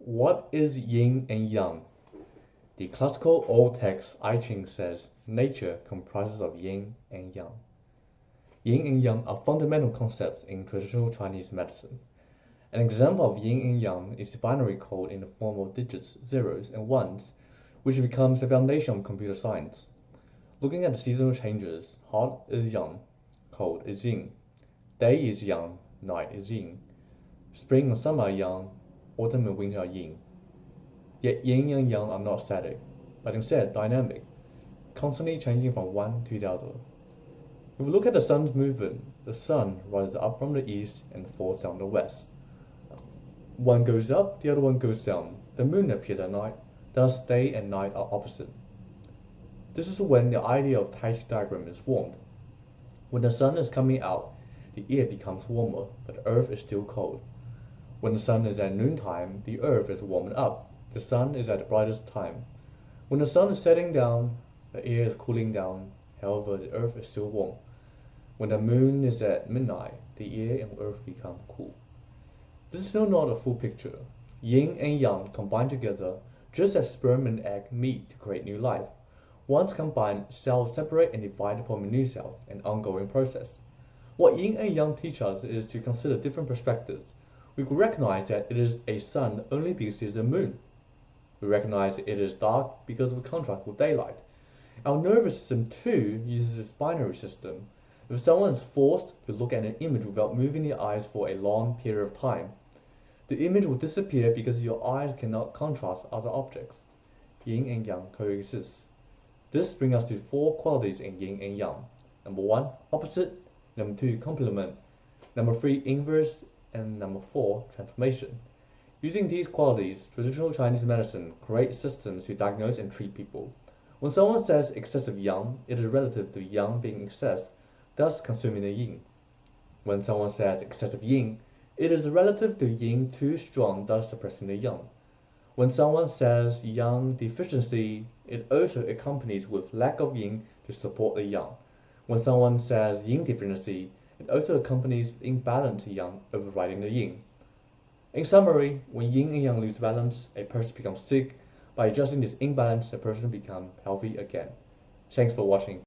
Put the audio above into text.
What is yin and yang? The classical old text I Ching says nature comprises of yin and yang. Yin and yang are fundamental concepts in traditional Chinese medicine. An example of yin and yang is the binary code in the form of digits, zeros, and ones, which becomes the foundation of computer science. Looking at the seasonal changes, hot is yang, cold is yin. Day is yang, night is yin. Spring and summer are yang, autumn and winter are yin. Yet yin and yang are not static, but instead dynamic, constantly changing from one to the other. If we look at the sun's movement, the sun rises up from the east and falls down the west. One goes up, the other one goes down. The moon appears at night, thus day and night are opposite. This is when the idea of Tai Chi diagram is formed. When the sun is coming out, the air becomes warmer, but the earth is still cold. When the sun is at noontime, the earth is warming up. The sun is at the brightest time. When the sun is setting down, the air is cooling down. However, the earth is still warm. When the moon is at midnight, the air and earth become cool. This is still not a full picture. Yin and yang combine together just as sperm and egg meet to create new life. Once combined, cells separate and divide to form new cells, an ongoing process. What yin and yang teach us is to consider different perspectives. We could recognize that it is a sun only because it is a moon. We recognize it is dark because of contrast with daylight. Our nervous system too uses this binary system. If someone is forced to look at an image without moving their eyes for a long period of time, the image will disappear because your eyes cannot contrast other objects. Yin and yang coexist. This brings us to four qualities in yin and yang. Number 1, opposite. Number 2, complement. Number 3, inverse. And number 4, transformation. Using these qualities, traditional Chinese medicine creates systems to diagnose and treat people. When someone says excessive yang, it is relative to yang being excess, thus consuming the yin. When someone says excessive yin, it is relative to yin too strong, thus suppressing the yang. When someone says yang deficiency, it also accompanies with lack of yin to support the yang. When someone says yin deficiency, it also accompanies imbalanced yang overriding the yin. In summary, when yin and yang lose balance, a person becomes sick. By adjusting this imbalance, the person becomes healthy again. Thanks for watching.